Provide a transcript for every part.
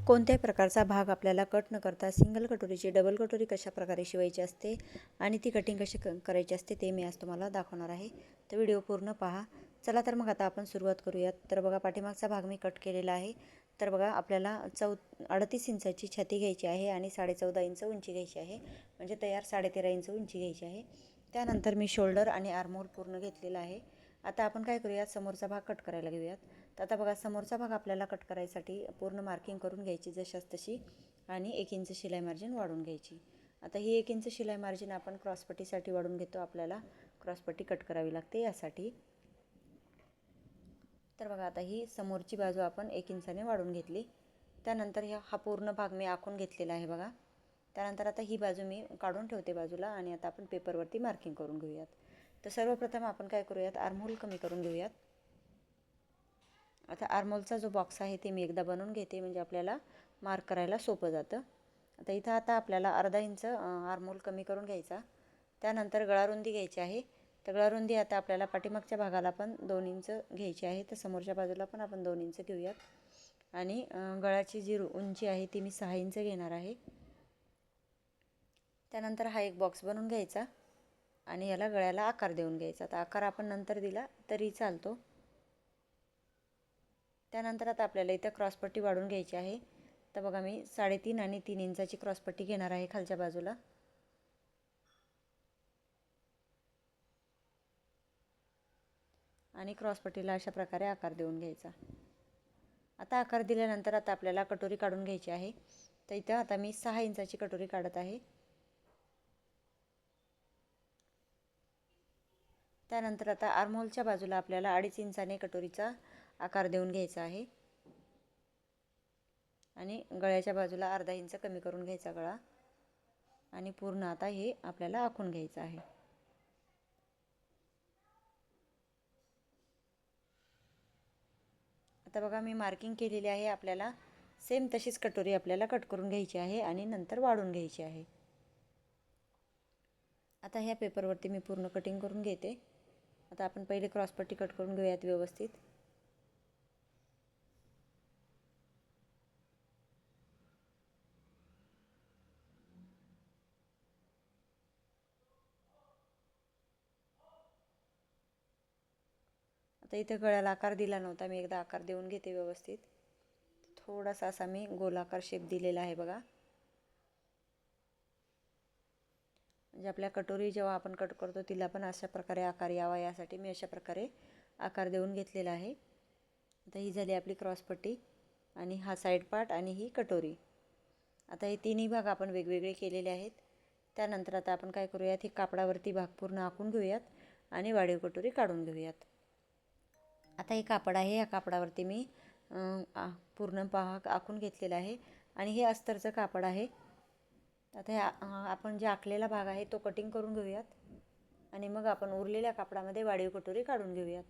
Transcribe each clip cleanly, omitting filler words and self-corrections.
कोणत्याही प्रकारचा भाग आपल्याला कट न करता सिंगल कटोरीची डबल कटोरी कशा प्रकारे शिवायची असते आणि ती कटिंग कशी करायची असते ते मी आज तुम्हाला दाखवणार आहे. तर व्हिडिओ पूर्ण पहा. चला तर मग आता आपण सुरुवात करूयात. तर बघा, पाठीमागचा भाग मी कट केलेला आहे. तर बघा, आपल्याला 38 इंचाची छाती घ्यायची आहे आणि 14.5 इंच उंची घ्यायची आहे, म्हणजे तयार 13.5 इंच उंची घ्यायची आहे. त्यानंतर मी शोल्डर आणि आर्महोल पूर्ण घेतलेला आहे. आता आपण काय करूयात, समोरचा भाग कट करायला घेऊयात. तर आता बघा, समोरचा भाग आपल्याला कट करायसाठी पूर्ण मार्किंग करून घ्यायची जशाच तशी आणि 1 इंच शिलाई मार्जिन वाढून घ्यायची. आता ही 1 इंच शिलाई मार्जिन आपण क्रॉसपट्टीसाठी वाढून घेतो. आपल्याला क्रॉसपट्टी कट करावी लागते यासाठी. तर बघा, आता ही समोरची बाजू आपण 1 इंचाने वाढून घेतली. त्यानंतर हा पूर्ण भाग मी आखून घेतलेला आहे बघा. त्यानंतर आता ही बाजू मी काढून ठेवते बाजूला आणि आता आपण पेपरवरती मार्किंग करून घेऊयात. तर सर्वप्रथम आपण काय करूयात, आर्महोल कमी करून घेऊयात. आता आर्महोलचा जो बॉक्स आहे ते मी एकदा बनवून घेते, म्हणजे आपल्याला मार्क करायला सोपं जातं. आता आपल्याला अर्धा इंच आर्महोल कमी करून घ्यायचा. त्यानंतर गळारुंदी घ्यायची आहे. तर गळारुंदी आता आपल्याला पाठीमागच्या भागाला पण 2 इंच घ्यायची आहे, तर समोरच्या बाजूला पण आपण 2 इंच घेऊयात. आणि गळ्याची जी उंची आहे ती मी 6 इंच घेणार आहे. त्यानंतर हा एक बॉक्स बनवून घ्यायचा आणि याला गळ्याला आकार देऊन घ्यायचा. तर आकार आपण नंतर दिला तरी चालतो. त्यानंतर आता आपल्याला इथं क्रॉसपट्टी वाढून घ्यायची आहे. तर बघा, मी 3.5 आणि 3 इंचाची क्रॉसपट्टी घेणार आहे खालच्या बाजूला. आणि क्रॉसपट्टीला अशा प्रकारे आकार देऊन घ्यायचा. आता आकार दिल्यानंतर आता आपल्याला कटोरी काढून घ्यायची आहे. तर इथं आता मी 6 इंचाची कटोरी काढत आहे. त्यानंतर आता आर्महोलच्या बाजूला आपल्याला 2.5 इंचाने कटोरीचा आकार देऊन घ्यायचा आहे. आणि गळ्याच्या बाजूला अर्धा इंच कमी करून घ्यायचा गळा. आणि पूर्ण आता हे आपल्याला आखून घ्यायचं आहे. आता बघा, मी मार्किंग केलेली आहे. आपल्याला सेम तशीच कटोरी आपल्याला कट करून घ्यायची आहे आणि नंतर वाढून घ्यायची आहे. आता ह्या पेपरवरती मी पूर्ण कटिंग करून घेते. आता आपण पहिले क्रॉसपट्टी कट करून घेऊयात व्यवस्थित. आता इथे गळ्याला आकार दिला नव्हता, मी एकदा आकार देऊन घेते व्यवस्थित. थोडासा असा मी गोलाकार शेप दिलेला आहे बघा. म्हणजे आपल्या कटोरी जेव्हा आपण कट करतो तिला पण अशा प्रकारे आकार यावा यासाठी मी अशा प्रकारे आकार देऊन घेतलेला आहे. आता ही झाली आपली क्रॉसपट्टी आणि हा साईड पार्ट आणि ही कटोरी. आता हे तिन्ही भाग आपण वेगवेगळे केलेले आहेत. त्यानंतर आता आपण काय करूयात, हे कापडावरती भाग पूर्ण आखून घेऊयात आणि वाढीव कटोरी काढून घेऊयात. आता हे कापड आहे, या कापडावरती मी पूर्ण भाग आखून घेतलेला आहे आणि हे अस्तरचं कापड आहे. आता आपण जे आखलेला भाग आहे तो कटिंग करून घेऊयात आणि मग आपण उरलेल्या कापडामध्ये वाढीव कटोरी काढून घेऊयात.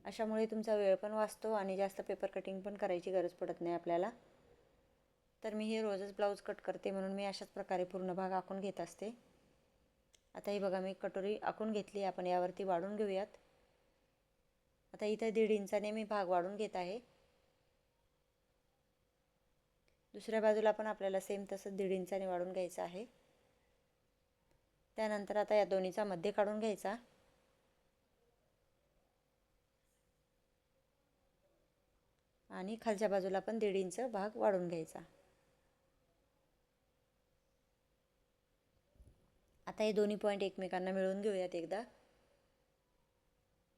अशामुळे तुमचा वेळ पण वाचतो आणि जास्त पेपर कटिंग पण करायची गरज पडत नाही आपल्याला. तर मी हे रोजच ब्लाऊज कट करते म्हणून मी अशाच प्रकारे पूर्ण भाग आखून घेत असते. आता ही बघा, मी कटोरी आखून घेतली. आपण यावरती वाढून घेऊयात. आता इथं 1.5 इंचाने मी भाग वाढून घेत आहे. दुसऱ्या बाजूला पण आपल्याला सेम तसंच 1.5 इंचाने वाढून घ्यायचं आहे. त्यानंतर आता या दोन्हीचा मध्ये काढून घ्यायचा आणि खालच्या बाजूला पण 1.5 इंच भाग वाढून घ्यायचा. आता हे दोन्ही पॉईंट एकमेकांना मिळवून घेऊयात एकदा.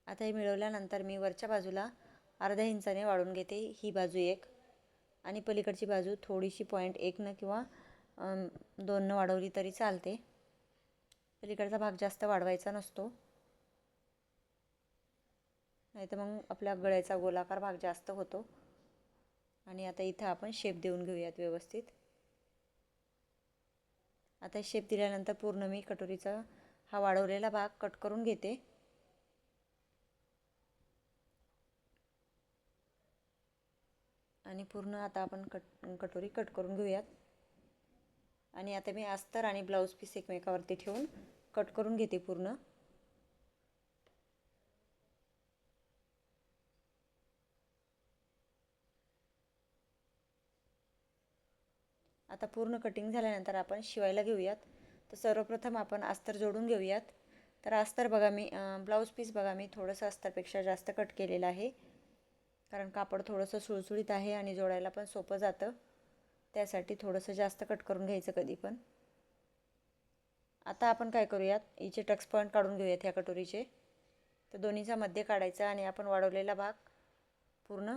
आता हे मिळवल्यानंतर मी वरच्या बाजूला अर्ध्या इंचाने वाढून घेते. ही बाजू 1 आणि पलीकडची बाजू थोडीशी 0.1 किंवा 2 वाढवली तरी चालते. पलीकडचा भाग जास्त वाढवायचा नसतो, नाही तर मग आपल्या गळ्याचा गोलाकार भाग जास्त होतो. आणि आता इथं आपण शेप देऊन घेऊयात व्यवस्थित. आता शेप दिल्यानंतर पूर्ण मी कटोरीचा हा वाढवलेला भाग कट करून घेते. आणि पूर्ण आता आपण कटोरी कट करून घेऊयात. आणि आता मी अस्तर आणि ब्लाऊज पीस एकमेकावरती ठेवून कट करून घेते पूर्ण. आता पूर्ण कटिंग झाल्यानंतर आपण शिवायला घेऊयात. तर सर्वप्रथम आपण अस्तर जोडून घेऊयात. तर अस्तर बघा मी ब्लाऊज पीस बघा मी थोडंसं अस्तरपेक्षा जास्त कट केलेलं आहे, कारण कापड थोडंसं सुळसुळीत आहे आणि जोडायला पण सोपं जातं. त्यासाठी थोडंसं जास्त कट करून घ्यायचं कधी पण. आता आपण काय करूयात, हिचे टक्स पॉईंट काढून घेऊयात ह्या कटोरीचे. तर दोन्हीचा मध्ये काढायचा आणि आपण वाढवलेला भाग पूर्ण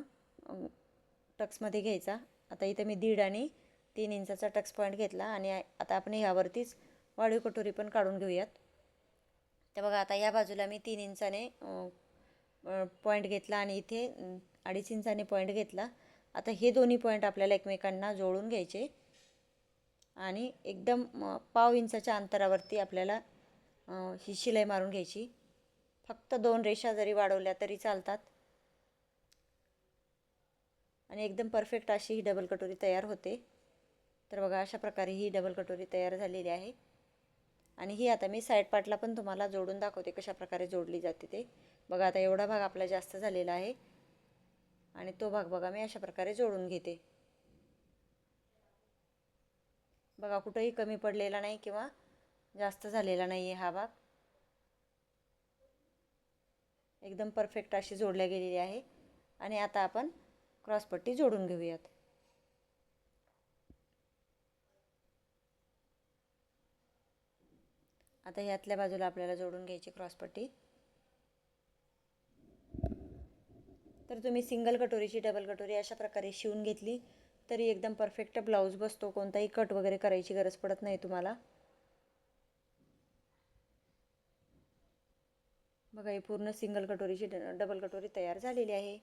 टक्समध्ये घ्यायचा. आता इथं मी 1.5 आणि 3 इंचाचा टक्स पॉईंट घेतला आणि आता आपण ह्यावरतीच वाढीव कटोरी पण काढून घेऊयात. तर बघा आता या बाजूला मी 3 इंचाने पॉईंट घेतला आणि इथे 2.5 इंचाने पॉईंट घेतला. आता हे दोन्ही पॉईंट आपल्याला एकमेकांना जोडून घ्यायचे आणि एकदम पाव इंचाच्या अंतरावरती आपल्याला ही शिलाई मारून घ्यायची. फक्त 2 रेषा जरी वाढवल्या तरी चालतात आणि एकदम परफेक्ट अशी ही डबल कटोरी तयार होते. तर बघा अशा प्रकारे ही डबल कटोरी तयार झालेली आहे. आणि ही आता मी साईड पार्टला पण तुम्हाला जोडून दाखवते कशा प्रकारे जोडली जाते ते. बघा आता एवढा भाग आपला जास्त झालेला आहे आणि तो भाग बघा मी अशा प्रकारे जोडून घेते. बघा कुठेही कमी पडलेला नाही किंवा जास्त झालेला नाही आहे हा भाग. एकदम परफेक्ट अशी जोडल्या गेलेली आहे. आणि आता आपण क्रॉसपट्टी जोडून घेऊयात. आता ह्यातल्या बाजूला आपल्याला जोडून घ्यायची क्रॉसपट्टी. तर तुम्ही सिंगल कटोरीची डबल कटोरी अशा प्रकारे शिवून घेतली तरी एकदम परफेक्ट ब्लाऊज बसतो. कोणताही कट वगैरे करायची गरज पडत नाही तुम्हाला. बघा ही पूर्ण सिंगल कटोरीची डबल कटोरी तयार झालेली आहे.